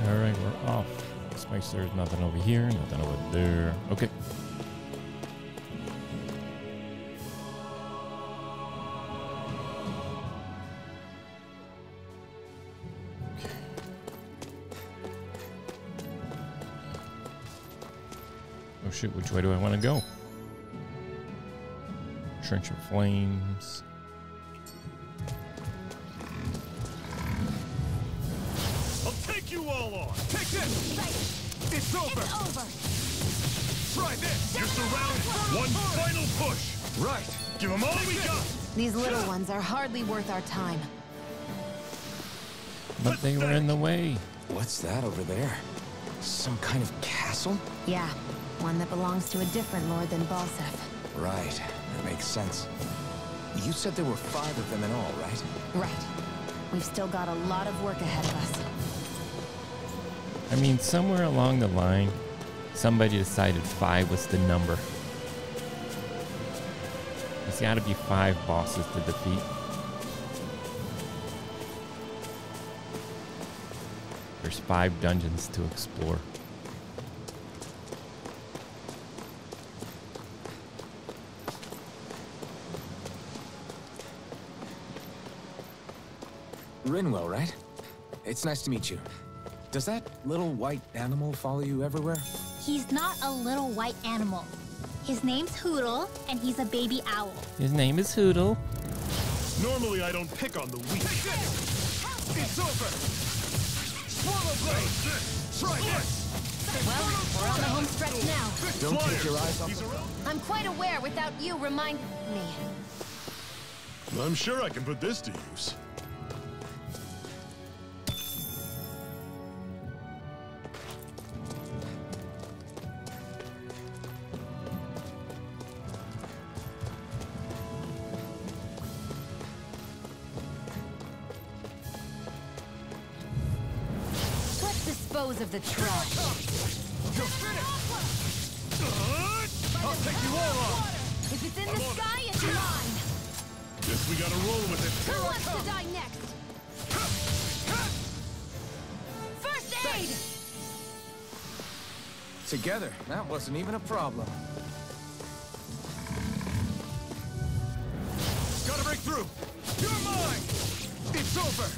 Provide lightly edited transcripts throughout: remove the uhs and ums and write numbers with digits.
Alright, we're off. Let's make sure there's nothing over here, nothing over there. Okay. Oh shoot, which way do I want to go? Trench of Flames. You all on. Take this. Right. It's over. Try this. You're surrounded. One final push. Right. Give them all we got. These little ones are hardly worth our time. But they were in the way. What's that over there? Some kind of castle? Yeah, one that belongs to a different lord than Balsef. Right. That makes sense. You said there were 5 of them in all, right? Right. We've still got a lot of work ahead of us. I mean, somewhere along the line, somebody decided 5 was the number. There's got to be 5 bosses to defeat. There's 5 dungeons to explore. Rinwell, right? It's nice to meet you. Does that little white animal follow you everywhere? He's not a little white animal. His name's Hoodle, and he's a baby owl. His name is Hoodle. Normally I don't pick on the weak. It's over. Swallow blade. Try this. Well, we're on the home stretch now. Don't take your eyes off. I'm quite aware without you reminding me. I'm sure I can put this to use. Dispose of the trash. I'll take you all on. If it's in the sky, it's mine. Guess we gotta roll with it. Who wants to die next? First aid! Together, that wasn't even a problem. Gotta break through. You're mine. It's over.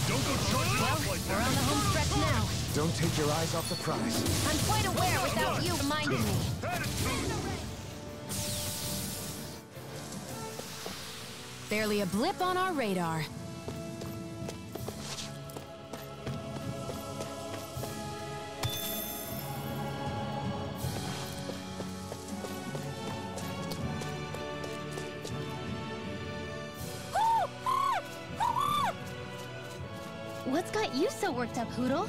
Don't go charging off like that. We're on the home stretch now. Don't take your eyes off the prize. I'm quite aware without you reminding me. Barely a blip on our radar. What's got you so worked up, Hoodle?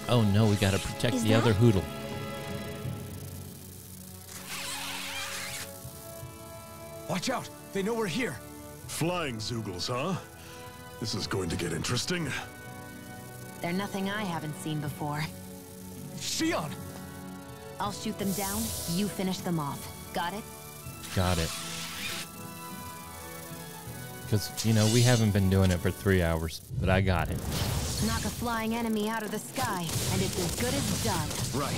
Oh no, we gotta protect Is the that- other Hoodle. Watch out! They know we're here. Flying Zoogles, huh? This is going to get interesting. They're nothing I haven't seen before. Shion! I'll shoot them down, you finish them off. Got it? Got it. Because, you know, we haven't been doing it for 3 hours, but I got it. Knock a flying enemy out of the sky, and it's as good as done. Right.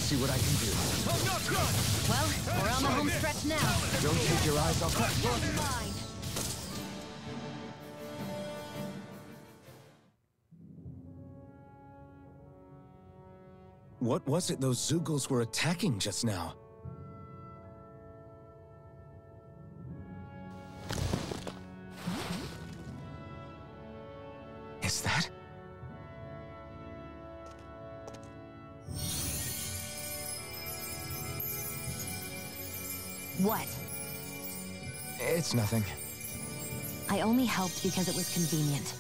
See what I can do. I'm not done. Well, we're on the home stretch now. Don't take your eyes off that. Mine. What was it those Zoogles were attacking just now? Is that? What? It's nothing. I only helped because it was convenient.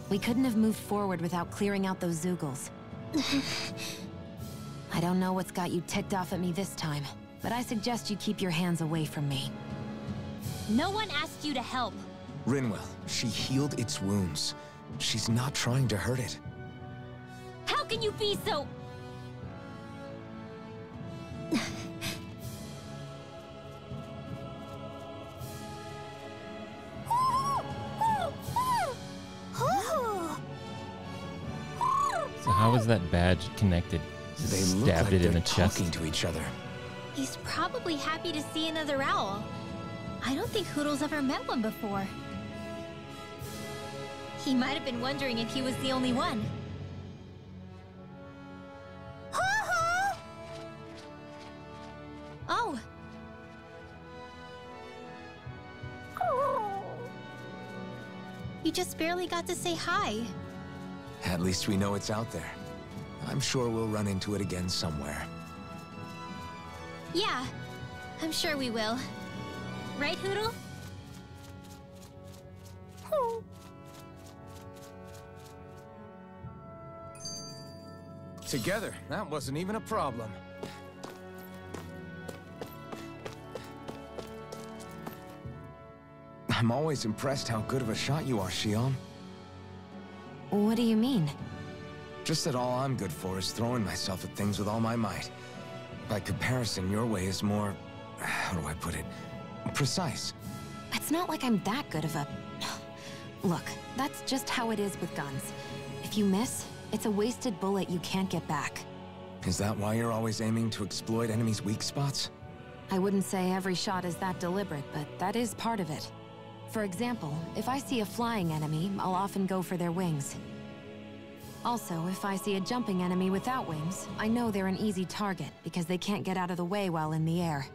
We couldn't have moved forward without clearing out those Zoogles. I don't know what's got you ticked off at me this time, but I suggest you keep your hands away from me. No one asked you to help. Rinwell, she healed its wounds. She's not trying to hurt it. How can you be so... So how is that badge connected? Just They look stabbed like it in they're the chest. talking to each other. He's probably happy to see another owl. I don't think Hoodle's ever met one before. He might have been wondering if he was the only one. Oh. You just barely got to say hi. At least we know it's out there. I'm sure we'll run into it again somewhere. Yeah, I'm sure we will. Right, Hoodle? Together, that wasn't even a problem. I'm always impressed how good of a shot you are, Xion. What do you mean? Just that all I'm good for is throwing myself at things with all my might. By comparison, your way is more... how do I put it? Precise. It's not like I'm that good of a... Look, that's just how it is with guns. If you miss, it's a wasted bullet you can't get back. Is that why you're always aiming to exploit enemies' weak spots? I wouldn't say every shot is that deliberate, but that is part of it. For example, if I see a flying enemy, I'll often go for their wings. Also, if I see a jumping enemy without wings, I know they're an easy target because they can't get out of the way while in the air.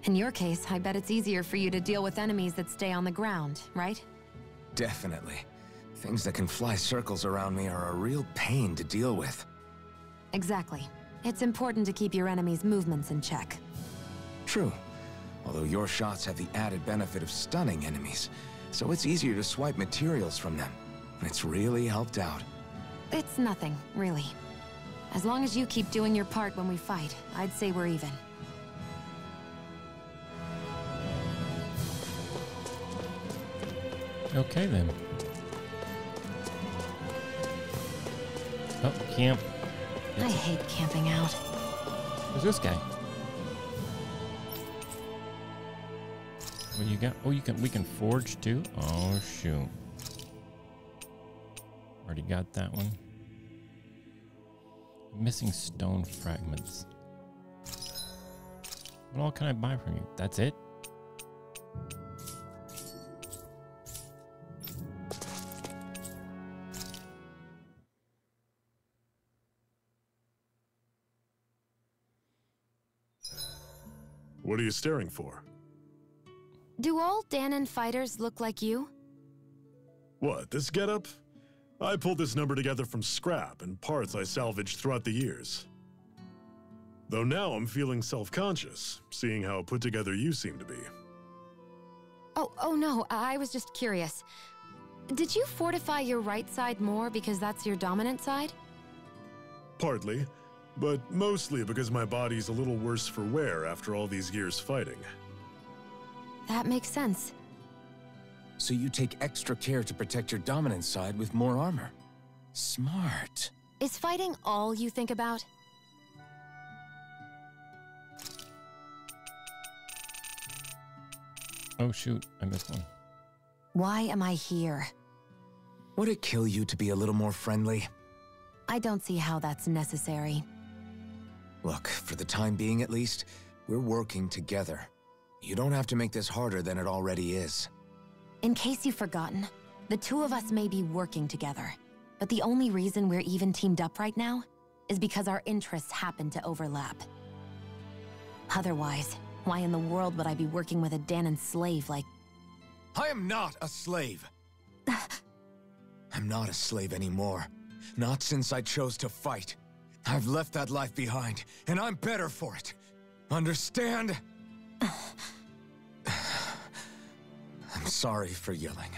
In your case, I bet it's easier for you to deal with enemies that stay on the ground, right? Definitely. Things that can fly circles around me are a real pain to deal with. Exactly. It's important to keep your enemy's movements in check. True. Although your shots have the added benefit of stunning enemies, so it's easier to swipe materials from them. It's really helped out. It's nothing, really. As long as you keep doing your part when we fight, I'd say we're even. Okay then. Oh, camp. I hate camping out. Who's this guy? What do you got? Oh, we can forge too? Oh, shoot. Already got that one. Missing stone fragments. What all can I buy from you? That's it? What are you staring for? Do all Dahnan fighters look like you? What, this getup? I pulled this number together from scrap and parts I salvaged throughout the years. Though now I'm feeling self-conscious, seeing how put together you seem to be. Oh no, I was just curious. Did you fortify your right side more because that's your dominant side? Partly, but mostly because my body's a little worse for wear after all these years fighting. That makes sense. So you take extra care to protect your dominant side with more armor. Smart. Is fighting all you think about? Oh shoot, I missed one. Why am I here? Would it kill you to be a little more friendly? I don't see how that's necessary. Look, for the time being at least, we're working together. You don't have to make this harder than it already is. In case you've forgotten, the two of us may be working together, but the only reason we're even teamed up right now is because our interests happen to overlap. Otherwise, why in the world would I be working with a Dahnan slave like... I am not a slave! I'm not a slave anymore. Not since I chose to fight. I've left that life behind, and I'm better for it. Understand? I'm sorry for yelling.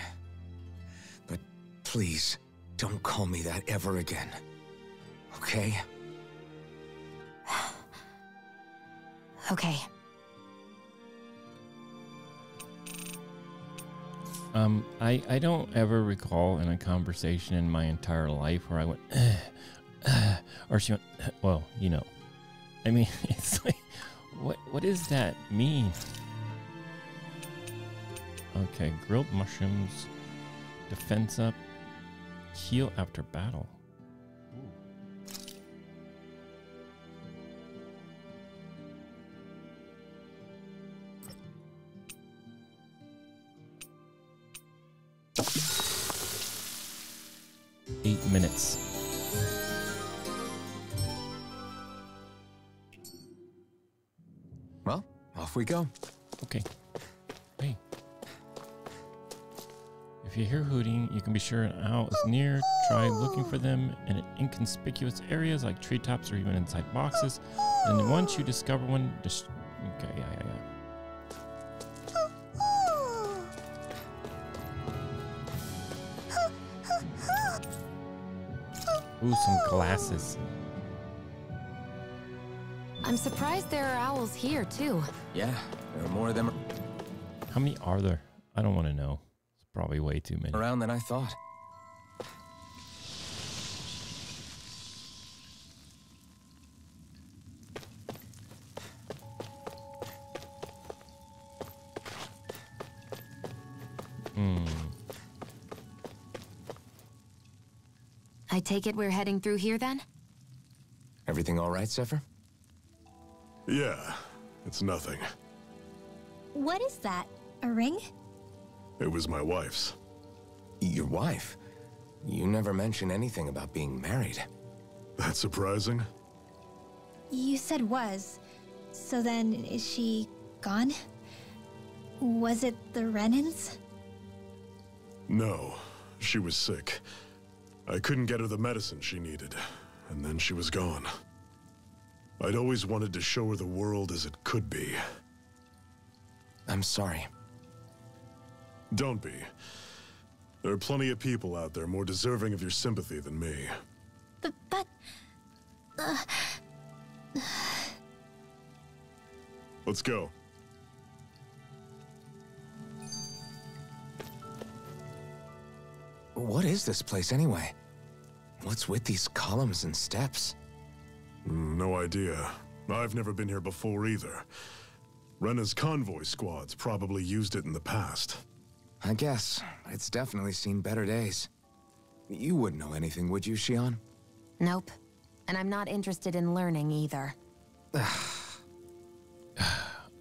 But please, don't call me that ever again. Okay? Okay. I don't ever recall in a conversation in my entire life where I went, or she went, well, you know. I mean, it's like, what does that mean? Okay, grilled mushrooms, defense up, heal after battle. Ooh. minutes. Well, off we go. Okay. Hey. If you hear hooting, you can be sure an owl is near. Try looking for them in inconspicuous areas like treetops or even inside boxes. And once you discover one, just okay, yeah. Ooh, some glasses. I'm surprised there are owls here, too. Yeah, there are more of them How many are there? I don't want to know. It's probably way too many. around than I thought. I take it we're heading through here, then? Everything all right, Zephyr? Yeah, it's nothing. What is that? A ring? It was my wife's. Your wife? You never mentioned anything about being married. That's surprising? You said was. So then, is she gone? Was it the Renans? No, she was sick. I couldn't get her the medicine she needed, and then she was gone. I'd always wanted to show her the world as it could be. I'm sorry. Don't be. There are plenty of people out there more deserving of your sympathy than me. But... Let's go. What is this place anyway? What's with these columns and steps? No idea. I've never been here before either. Rena's convoy squads probably used it in the past. I guess. It's definitely seen better days. You wouldn't know anything, would you, Shion? Nope. And I'm not interested in learning either.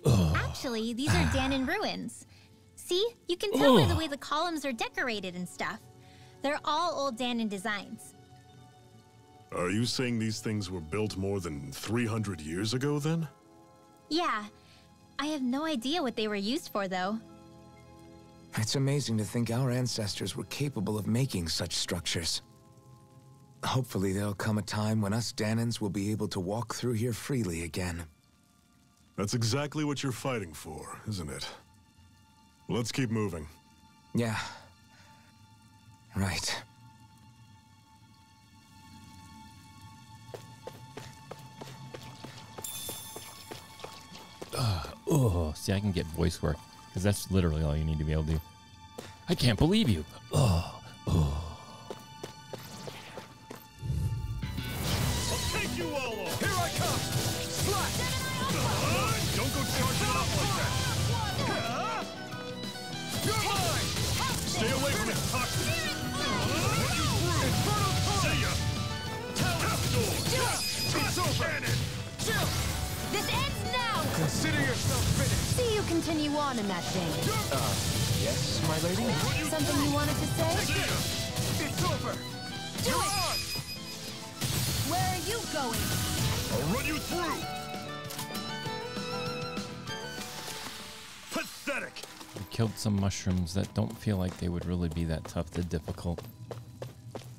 Actually, these are Dahna ruins. See? You can tell by the way the columns are decorated and stuff. They're all old Dahna designs. Are you saying these things were built more than 300 years ago, then? Yeah. I have no idea what they were used for, though. It's amazing to think our ancestors were capable of making such structures. Hopefully there'll come a time when us Dahnans will be able to walk through here freely again. That's exactly what you're fighting for, isn't it? Let's keep moving. Yeah. Right. Oh, see, I can get voice work because that's literally all you need to be able to do. I can't believe you. Oh. I'll take you all off. Here I come. Slash. Don't go charging off like that. You're mine. Stay away from it, toxic. See ya. It's over. Jill! This ends now! Consider yourself finished. See you continue on in that vein. Yes, my lady? Something you wanted to say? It's over. Do it! Where are you going? I'll run you through. Pathetic. I killed some mushrooms that don't feel like they would really be that tough to difficult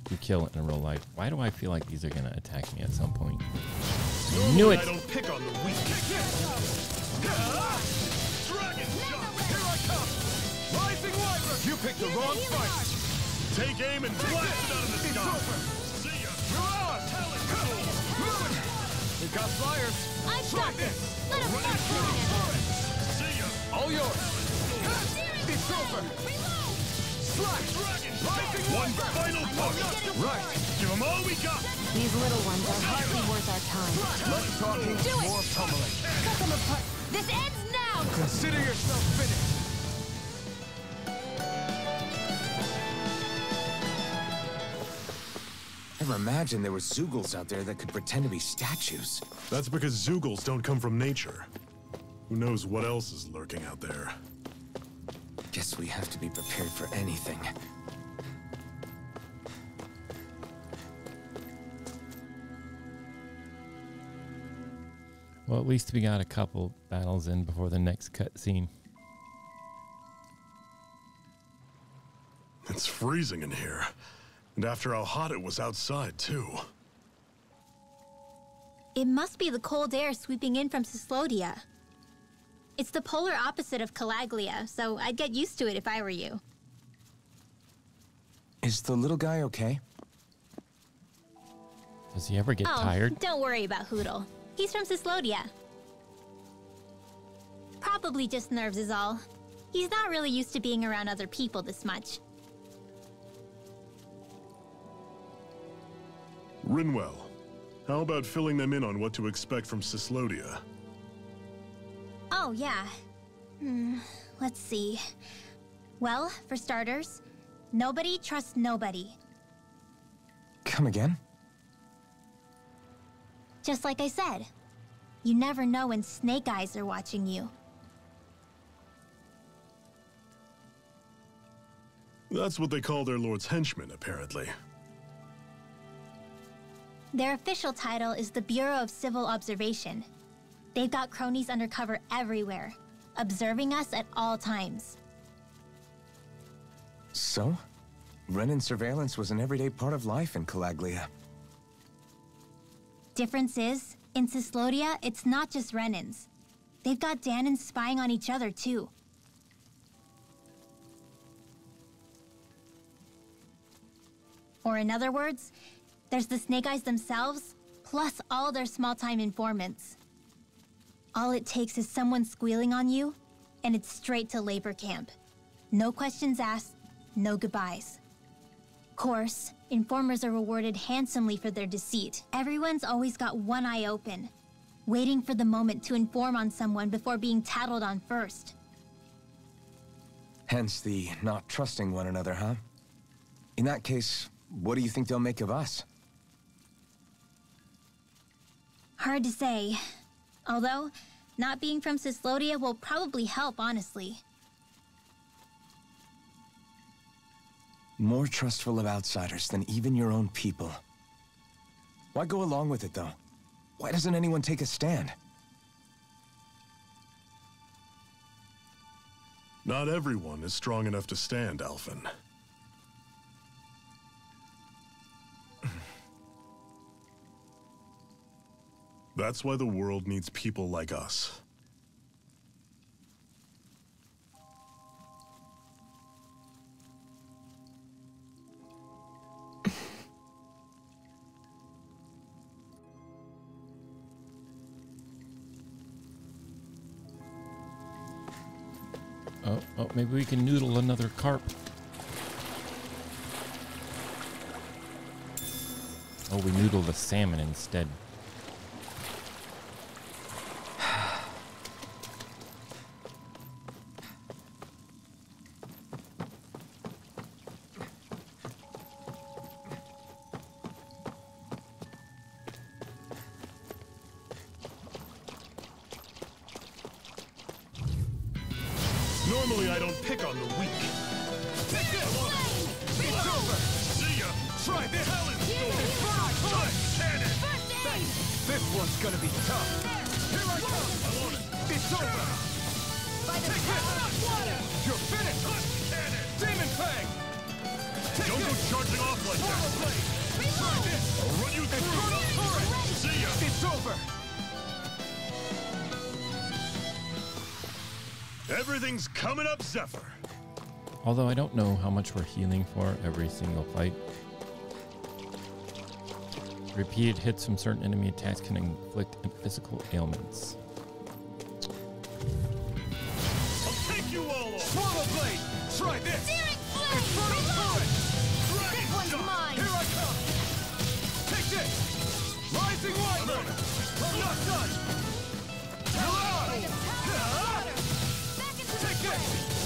to kill in real life. Why do I feel like these are going to attack me at some point? Knew it! I don't pick on the weak. Dragon shot. Here I come. Rising Wyvern. You picked the wrong fight. Take aim and blast it out of the sky. See ya. Mirage. Talent Ruin. We got flyers. I've got this! Let him march through it! See ya. All yours. It's over. Slash. Dragon. One final push. Right. Give them all we got. These little ones are hardly worth our time. Less talking, Do it. more pummeling. Cut them apart. This ends now! Consider yourself finished. Never imagined there were Zoogles out there that could pretend to be statues. That's because Zoogles don't come from nature. Who knows what else is lurking out there? Guess we have to be prepared for anything. Well, at least we got a couple battles in before the next cutscene. It's freezing in here. And after how hot it was outside, too. It must be the cold air sweeping in from Cyslodia. It's the polar opposite of Calaglia, so I'd get used to it if I were you. Is the little guy okay? Does he ever get tired? Don't worry about Hootle. He's from Cyslodia. Probably just nerves is all. He's not really used to being around other people this much. Rinwell, how about filling them in on what to expect from Cyslodia? Oh, yeah. Let's see. Well, for starters, nobody trusts nobody. Come again? Just like I said, you never know when Snake Eyes are watching you. That's what they call their lord's henchmen, apparently. Their official title is the Bureau of Civil Observation. They've got cronies undercover everywhere, observing us at all times. So? Renan surveillance was an everyday part of life in Calaglia. Difference is, in Cyslodia, it's not just Renans. They've got Danans spying on each other, too. Or in other words, there's the Snake Eyes themselves, plus all their small-time informants. All it takes is someone squealing on you, and it's straight to labor camp. No questions asked, no goodbyes. Course, informers are rewarded handsomely for their deceit. Everyone's always got one eye open, waiting for the moment to inform on someone before being tattled on first. Hence the not trusting one another, huh? In that case, what do you think they'll make of us? Hard to say. Although, not being from Cyslodia will probably help, honestly. More trustful of outsiders than even your own people. Why go along with it, though? Why doesn't anyone take a stand? Not everyone is strong enough to stand, Ulvhan. That's why the world needs people like us. Oh, maybe we can noodle another carp. Oh, we noodle the salmon instead. Normally I don't pick on the weak. Take this! It's over! See ya! Try this! Cannon! This one's gonna be tough. Here I come! I want it! It's over! Take this! You're finished! Cannon! Demon Fang! Don't go charging off like that! Try this! I'll run you through! See ya! It's over! Everything's coming up, Zephyr! Although I don't know how much we're healing for every single fight. Repeated hits from certain enemy attacks can inflict physical ailments. I'll take you all off! Swallow Blade! Try this! Searing flame! Infernal Torrent! This one's mine! Here I come! Take this! Rising Winder! I'm not done! Like a towel of water! Back into the Take this! fray!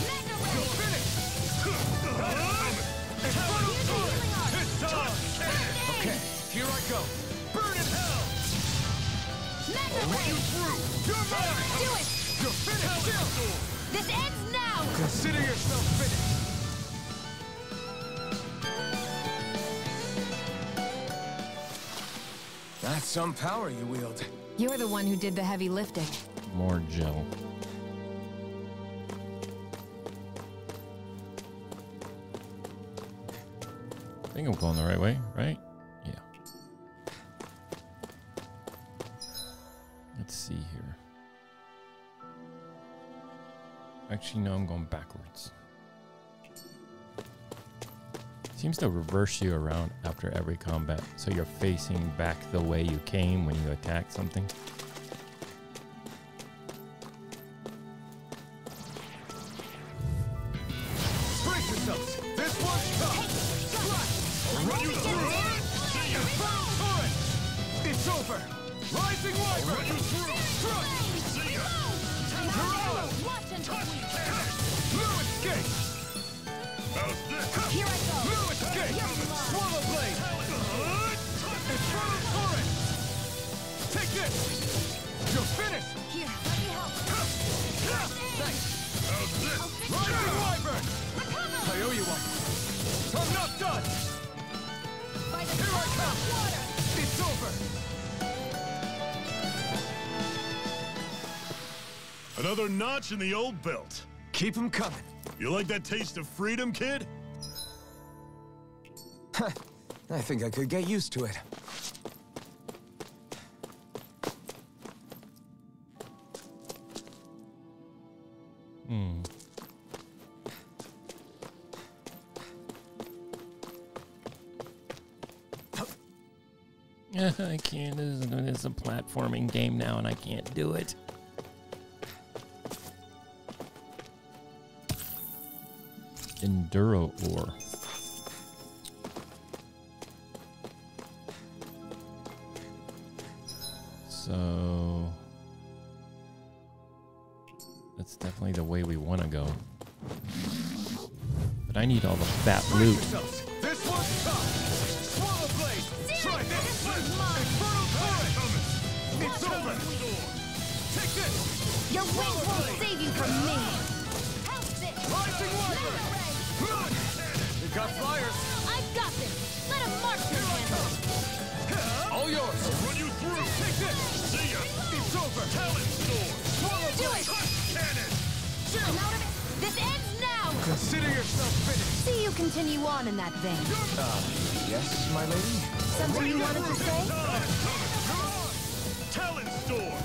Mega You're ray! finished! Infernal healing art! It's done! Okay, here I go! Burn in hell! Mega ray! You're mine! Do it! You're finished! Still! This ends now! Consider yourself finished! That's some power you wield. You're the one who did the heavy lifting. More gel. I think I'm going the right way, right? Yeah. Let's see here. Actually, no, I'm going backwards. Seems to reverse you around after every combat, so you're facing back the way you came when you attack something. Brace yourselves! This one's tough! I'll run you through! See ya! Turret! It's over! Rising Wyvern! I'll run you through! Strike! See ya! Corral! Blue escape! How's this? Here I go. Blue escape! Swallow blade! Infernal torrent! Take this! You're finished! Here, let me help. Thanks! How's this? Rising Wyvern! I owe you one! I'm not done! By the Here I power come! of water. It's over! Another notch in the old belt. Keep 'em coming. You like that taste of freedom, kid? I think I could get used to it. I can't. It's a platforming game now, and I can't do it. Enduro ore. So that's definitely the way we want to go. But I need all the fat loot. This one's tough! Swallow blade! Try this! This one's mine. Infernal torrent! It's over! Take this! Your wings won't save you from me. Help this. Rising Wyvern! Good! You got flyers! I've got this. Let a marksman handle it. All yours! Run you through! Take this! See ya! It's over! Talent sword! Swallow Do blade! it. Cannon! I'm out of it. This ends now. Consider yourself finished! See you continue on in that vein. Yes, my lady? Something you wanted to say? Talent sword!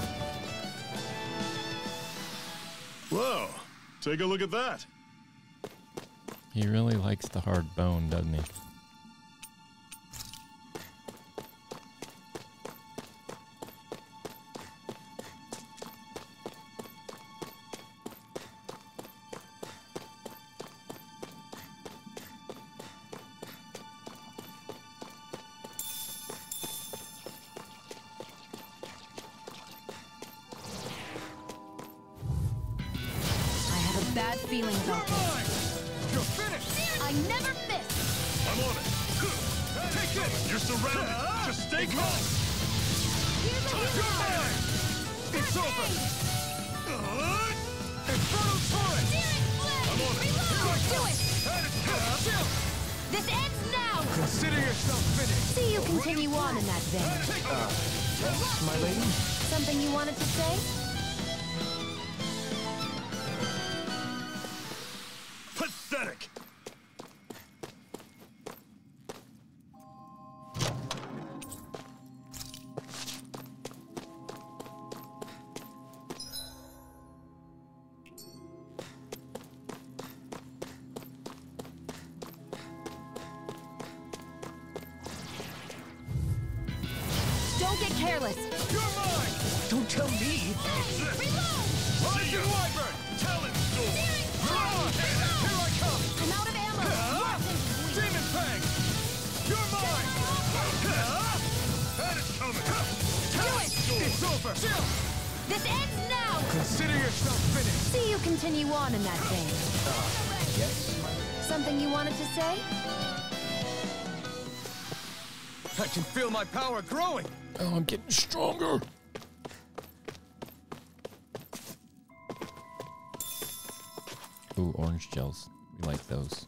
Whoa! Take a look at that! He really likes the hard bone, doesn't he? Bad feeling about this. You're finished! I never miss. I'm on it! Take this! You're surrounded! Just stay calm! You're mine! It's over! Infernal torrent! I'm on it! Do it. Chill! This ends now. Consider yourself finished! See you continue on in that vein. Yes, my lady? Something you wanted to say? Pathetic! Don't get careless. You're mine! Don't tell me! Rising Wyvern! Talent sword! Run! Here I come! I'm out of ammo. Demon Fang! You're mine! That is coming! Talent sword! It's over! Chill! This ends now. Consider yourself finished! See you continue on in that vein. Yes, my lady? Something you wanted to say? I can feel my power growing! Oh, I'm getting stronger. Ooh, orange gels. We like those.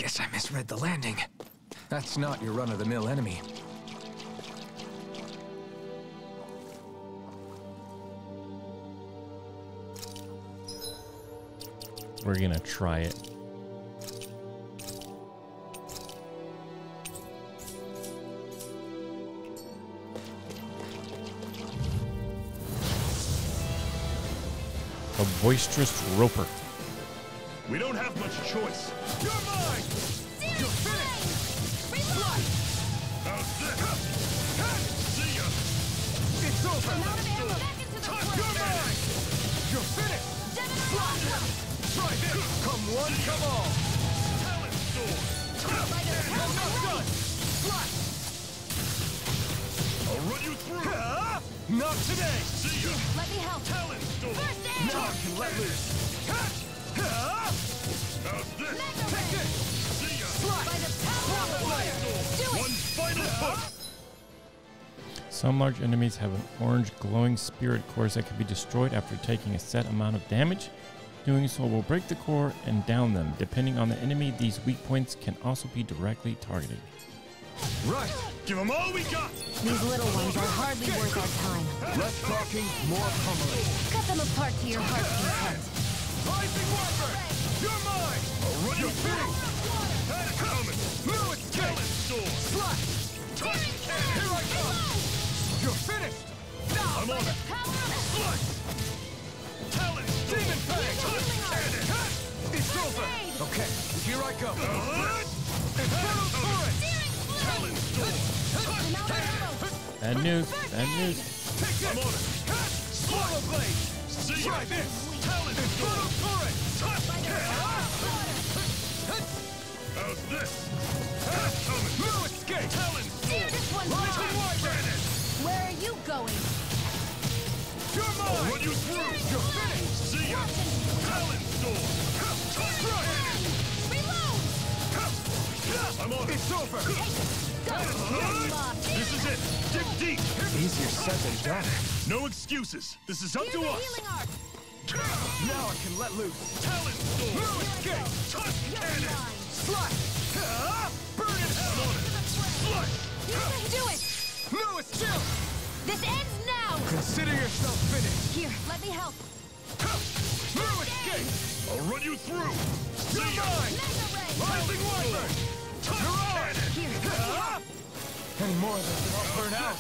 Guess I misread the landing. That's not your run-of-the-mill enemy. We're gonna try it. A boisterous roper. We don't have much choice. You're mine! You're finished! Reload! How's this? See ya! It's over! I'm out of ammo. Back into the You're square! mine! You're finished! Try this! Come one, come all! Talon sword! I'm not done! Slash! I'll run you through! Not today! See ya! Let me help. Talon sword! First aid! Now I can let loose! How's this? Mega Take ray! it! See ya! By the power of the fire! Do it! One final push! Some large enemies have an orange glowing spirit cores that can be destroyed after taking a set amount of damage. Doing so will break the core and down them. Depending on the enemy, these weak points can also be directly targeted. Right! Give them all we got! These little ones are hardly worth our time. Less talking, more pummeling. Cut them apart to your heart's content. Rising Wyvern! You're mine! I'll run you through! Had it coming! No escape! Talon sword! Slash! Touch cannon! Here I come! You're finished! I'm on it! Slice! Talon sword! Demon Fang! Touch cannon! It's over! Okay, here I go! What? Inferno Torrent! Talon sword! Bad news. Bad news. Take I'm it! on it! Swallow Blade! See ya! Try this! Talon Inferno sword! Torrent! Touch cannon! How's this? Had it coming! No escape! Talon sword! This one's Rising mine! Wyvern! Cannon! Where are you going? You're I'll mine! run you through! You're finished! See ya! Talon sword! Touch cannon! Reload! I'm on it! It's over! This is it! Dig deep! Easier said than done. No excuses! This is up to us! Healing art! Now I can let loose. Talon sword! No escape! Touch cannon! Slash! Burn it! I'm on it! Slice! Do it! No escape! This ends now! Consider yourself finished. Here, let me help. No escape! I'll run you through! See You're ya! mine! Mega ray! Rising Wyvern! Touch You're on! cannon! Here, let me help. Any more of this and I'll burn out.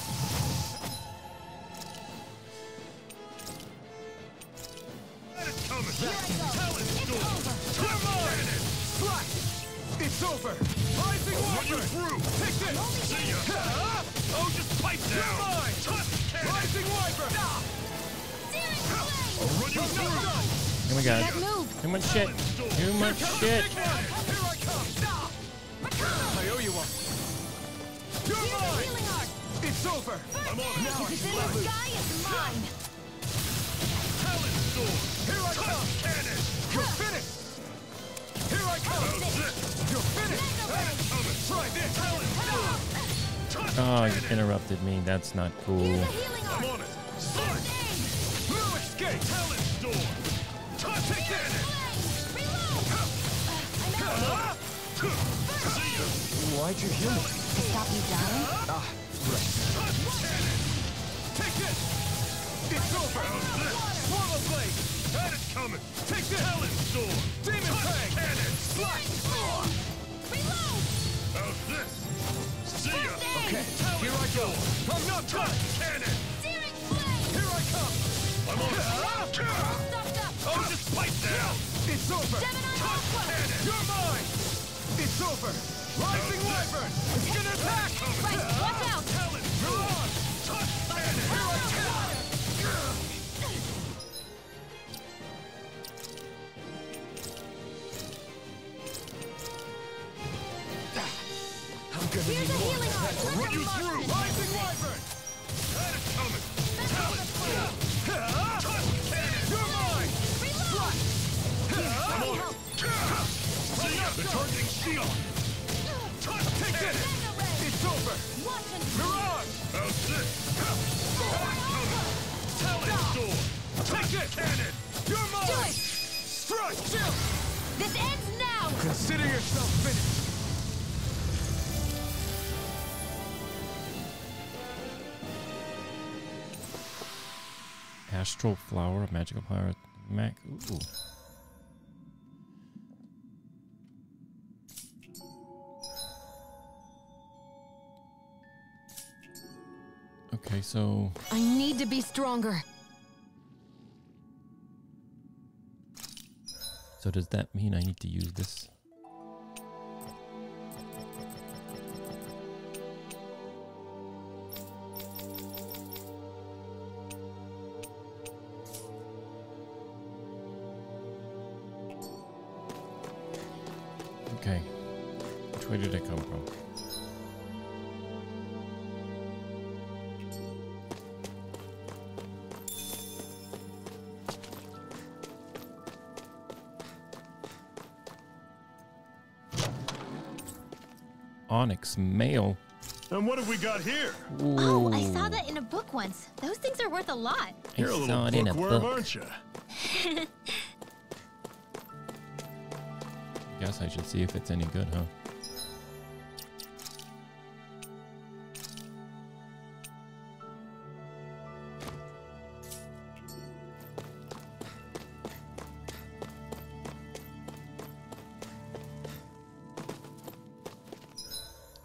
Had it coming! Here I go. Talon It's sword! over. Touch cannon! Slash! It's over! Rising I'll run you Wyvern! through! Take this! See ya! Oh, just pipe You're down! mine! Touch cannon! Rising Wyvern! Searing flame! I'll run you I'm not through! done! Oh my god. That move! Too much shit. Too much shit. Here I come! I owe you one. You're Here's the mine! healing art! It's over! I'm on it! Now I If it's can in let the loose. sky, it's mine! Talon sword! Here I come! Touch cannon! You're finished! Here I come! How's this? You're finished! Had it coming! Try this! Touch Oh, you cannon! interrupted me. That's not cool. Here's the healing I'm art! on it! Slice! No escape! Talon sword! Touch cannon! Reload! I'm out! See ya! Why'd you heal me? To stop you dying? Ah, right. Touch cannon! Take this! It's over! How's this? Swallow Blade! Had it coming! Take this! Talon sword! Demon Touch Fang! cannon! Slash! Reload! How's this? See ya! Okay, here I go! I'm not done! Touch cannon! Searing flame! Here I come! I'm on it! Stuffed up! Oh, just pipe down! It's over! Gemini Touch Aqua! cannon! You're mine! It's over! Rising Wyvern! It's gonna attack! Right, watch out! Talon sword! Touch cannon! Here I come! I'm gonna Here's need a more healing than art! that. Let Run the you through! marksman Rising Wyvern! Had it coming! Talon sword! Touch cannon! You're mine! Reload! I'm on it! See ya! They're targeting shield! Touch Take this! Mega ray! It's over! Watch and Mirage! How's this? Talon sword! Touch cannon! You're mine! Do it! Strike! Chill! This ends now! Consider yourself finished. Astral flower, magical flower, Mac. Ooh. Okay, so I need to be stronger. so does that mean I need to use this? Okay. Which way did it come from? Onyx mail. And what have we got here? Oh, I saw that in a book once. Those things are worth a lot. You're a I saw little it in a bookworm, book. aren't you? Guess I should see if it's any good, huh?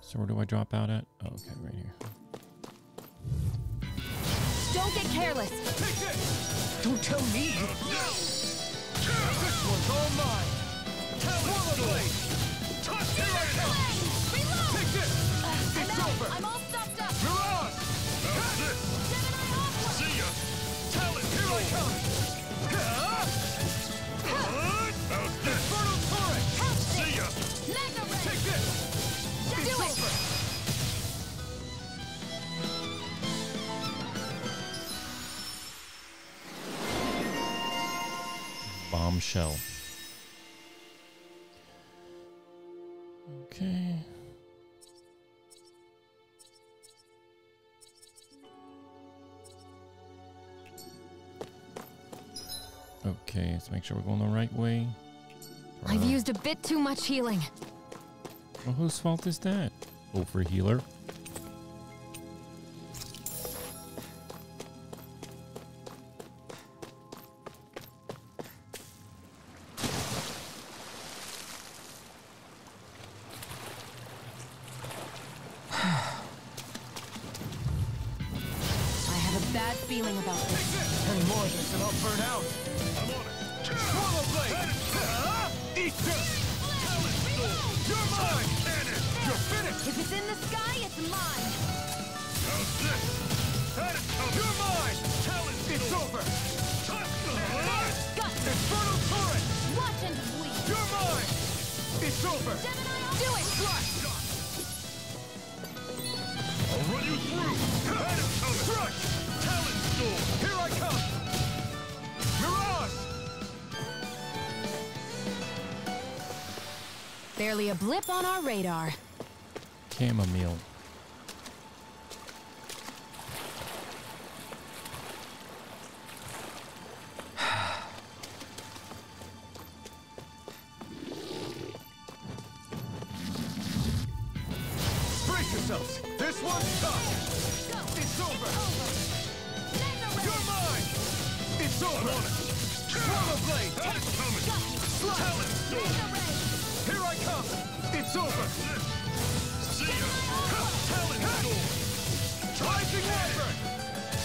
So where do I drop out at? Oh, okay, right here. Don't get careless. Take this! Don't tell me! This one's all mine! Swallow blade! Here I come! Reload! Take this! It's over! I'm all stuffed up. Mirage! How's this? Gemini Aqua. See ya! Talent, Here I come! How's this? Infernal torrent! See ya! Magna Ray. Take this! Do It's it. over! Bombshell. Okay. Okay, let's make sure we're going the right way. I've used a bit too much healing. Well, whose fault is that? Oh, for healer. I have a bad feeling about this. And more of this and I'll burn out! I'm on it! Swallow blade! Eat this! You're mine! You're finished! If it's in the sky, it's mine. How's this? Had it coming! You're mine! Talent, It's over! Gut. Infernal torrent! Watch and bleed. You're mine! It's over! Gemini Aqua. Do it. I'll run you through! Had it coming! Crush! Talent storm! Here I come! Mirage! Barely a blip on our radar. Chamomile. Brace yourselves! This one's tough! Go. It's over! Magna Ray. You're mine! It's over! Swallow blade! Had it coming! Talent storm! Magna Ray. Here I come! It's over! See ya! Talent storm! Rising Wyvern!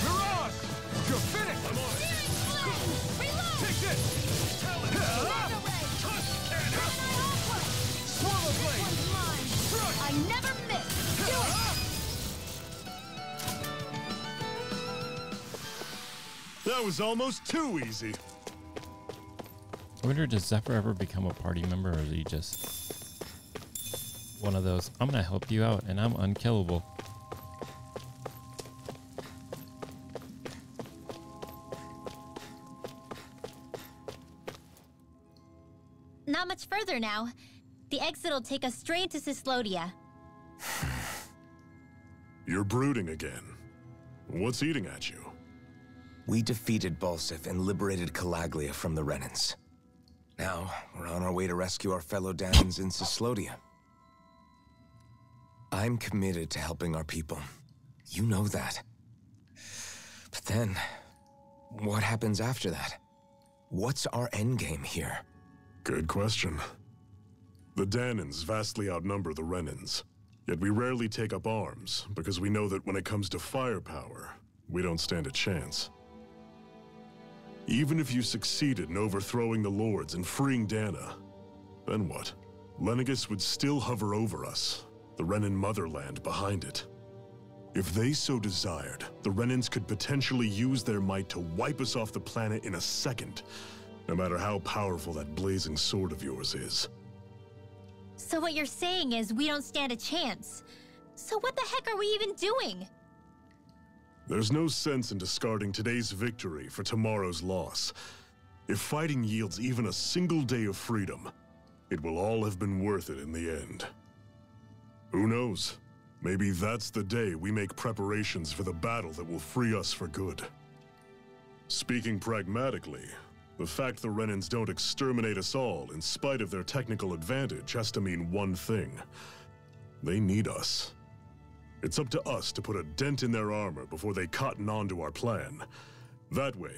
Mirage! You're finished! I'm on it! Searing flame. Reload. Take this! Talent storm! Magna Ray. Touch cannon! Gemini Aqua. Swallow This blade! one's mine. I never miss. Do it. That was almost too easy. I wonder, does Zephyr ever become a party member, or is he just one of those, I'm gonna help you out and I'm unkillable? Not much further now. The exit'll take us straight to Cyslodia. You're brooding again. What's eating at you? We defeated Balsif and liberated Calaglia from the Renans. Now, we're on our way to rescue our fellow Dahnans in Cyslodia. I'm committed to helping our people. You know that. But then, what happens after that? What's our endgame here? Good question. The Dahnans vastly outnumber the Renans, yet we rarely take up arms because we know that when it comes to firepower, we don't stand a chance. Even if you succeeded in overthrowing the Lords and freeing Dahna, then what? Lenegis would still hover over us, the Renan motherland behind it. If they so desired, the Renans could potentially use their might to wipe us off the planet in a second, no matter how powerful that blazing sword of yours is. So what you're saying is we don't stand a chance. So what the heck are we even doing? There's no sense in discarding today's victory for tomorrow's loss. If fighting yields even a single day of freedom, it will all have been worth it in the end. Who knows? Maybe that's the day we make preparations for the battle that will free us for good. Speaking pragmatically, the fact the Renans don't exterminate us all in spite of their technical advantage has to mean one thing. They need us. It's up to us to put a dent in their armor before they cotton on to our plan. That way,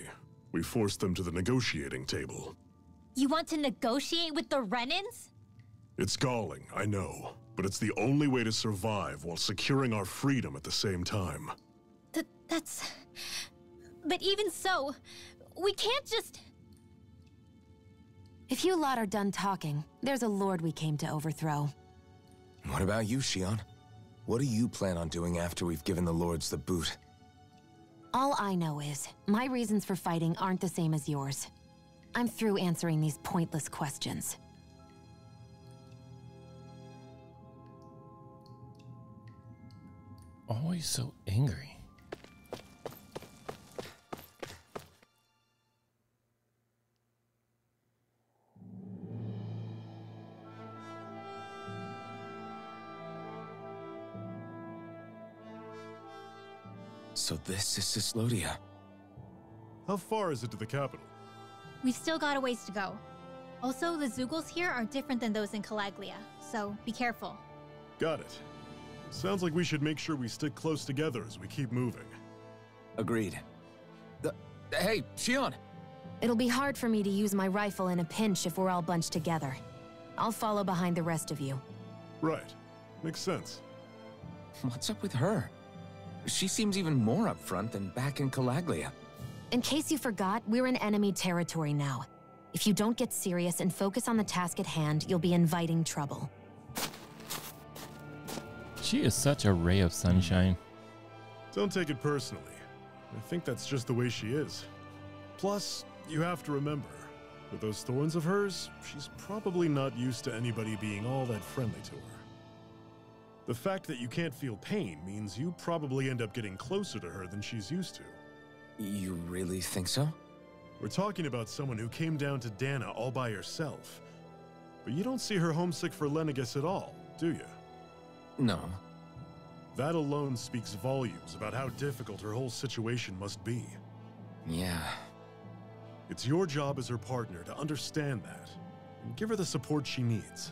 we force them to the negotiating table. You want to negotiate with the Renans? It's galling, I know, but it's the only way to survive while securing our freedom at the same time. That's... But even so, we can't just... If you lot are done talking, there's a lord we came to overthrow. What about you, Shion? What do you plan on doing after we've given the Lords the boot? All I know is, my reasons for fighting aren't the same as yours. I'm through answering these pointless questions. Always so angry. So this is Cyslodia. How far is it to the capital? We've still got a ways to go. Also, the Zeugles here are different than those in Calaglia, so be careful. Got it. Sounds like we should make sure we stick close together as we keep moving. Agreed. Hey, Shion! It'll be hard for me to use my rifle in a pinch if we're all bunched together. I'll follow behind the rest of you. Right. Makes sense. What's up with her? She seems even more upfront than back in Calaglia. In case you forgot, we're in enemy territory now. If you don't get serious and focus on the task at hand, you'll be inviting trouble. She is such a ray of sunshine. Don't take it personally. I think that's just the way she is. Plus, you have to remember, with those thorns of hers, she's probably not used to anybody being all that friendly to her. The fact that you can't feel pain means you probably end up getting closer to her than she's used to. You really think so? We're talking about someone who came down to Dahna all by herself. But you don't see her homesick for Lenegis at all, do you? No. That alone speaks volumes about how difficult her whole situation must be. Yeah. It's your job as her partner to understand that, and give her the support she needs.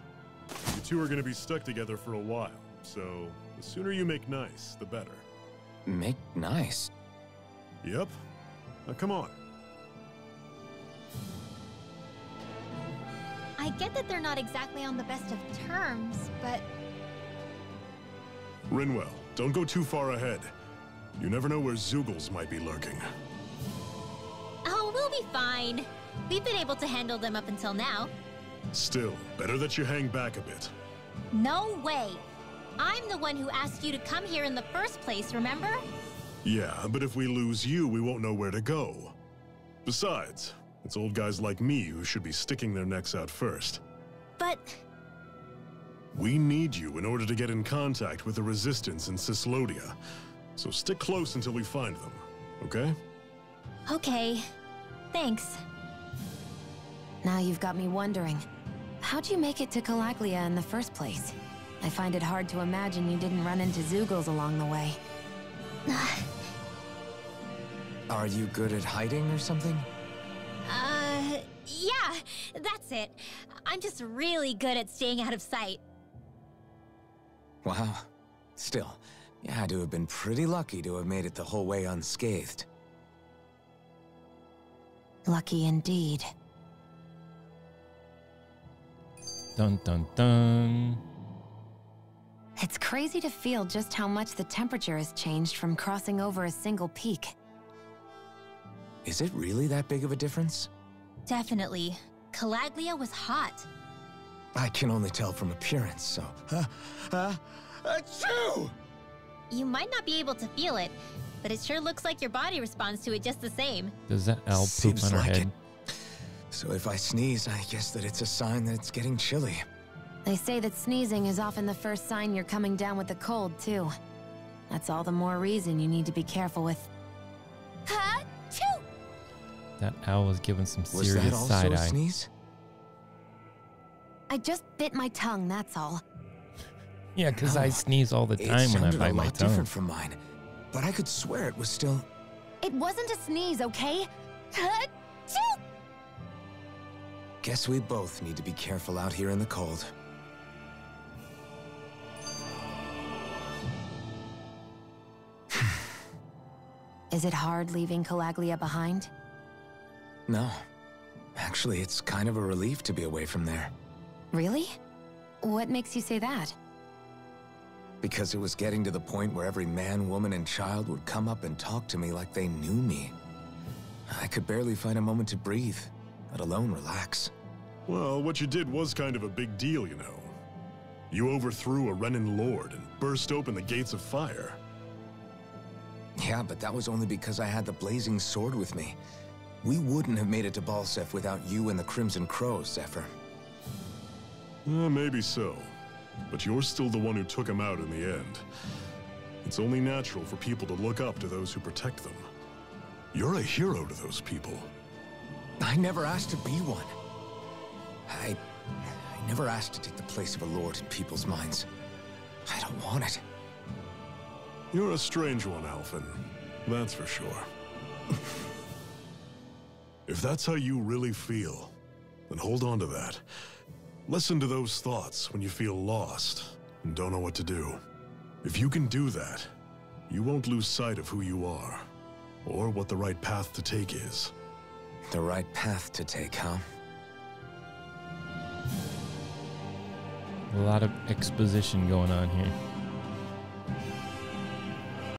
You two are going to be stuck together for a while, so the sooner you make nice, the better. Make nice? Yep. Now come on. I get that they're not exactly on the best of terms, but... Rinwell, don't go too far ahead. You never know where Zeugles might be lurking. Oh, we'll be fine. We've been able to handle them up until now. Still, better that you hang back a bit. No way. I'm the one who asked you to come here in the first place, remember? Yeah, but if we lose you, we won't know where to go. Besides, it's old guys like me who should be sticking their necks out first. But... We need you in order to get in contact with the Resistance in Cyslodia. So stick close until we find them, okay? Okay. Thanks. Now you've got me wondering, how'd you make it to Calaglia in the first place? I find it hard to imagine you didn't run into Zeugles along the way. Are you good at hiding or something? Yeah, that's That's it. I'm just really good at staying out of sight. Wow. Still, you had to have been pretty lucky to have made it the whole way unscathed. Lucky indeed. Dun dun dun. It's crazy to feel just how much the temperature has changed from crossing over a single peak. Is it really that big of a difference? Definitely. Calaglia was hot. I can only tell from appearance, so... Achoo! You might not be able to feel it, but it sure looks like your body responds to it just the same. Does that owl poop Seems on her like head? it. So if I sneeze, I guess that it's a sign that it's getting chilly. They say that sneezing is often the first sign you're coming down with a cold, too. That's all the more reason you need to be careful with... Ha-choo! That owl was giving some Was serious that also side a eye. sneeze? I just bit my tongue, that's all. Yeah, because I No, sneeze all the time when I sounded bite a my lot tongue. different from mine, but I could swear it was still... It wasn't a sneeze, okay? Ha-choo! Guess we both need to be careful out here in the cold. Is it hard leaving Calaglia behind? No. Actually, it's kind of a relief to be away from there. Really? What makes you say that? Because it was getting to the point where every man, woman, and child would come up and talk to me like they knew me. I could barely find a moment to breathe, let alone relax. Well, what you did was kind of a big deal, you know. You overthrew a Renan lord and burst open the gates of fire. Yeah, but that was only because I had the blazing sword with me. We wouldn't have made it to Balsef without you and the Crimson Crows, Zephyr. Maybe so. But you're still the one who took him out in the end. It's only natural for people to look up to those who protect them. You're a hero to those people. I never asked to be one. I never asked to take the place of a lord in people's minds. I don't want it. You're a strange one, Ulvhan. That's for sure. If that's how you really feel, then hold on to that. Listen to those thoughts when you feel lost and don't know what to do. If you can do that, you won't lose sight of who you are, or what the right path to take is. The right path to take, huh? A lot of exposition going on here.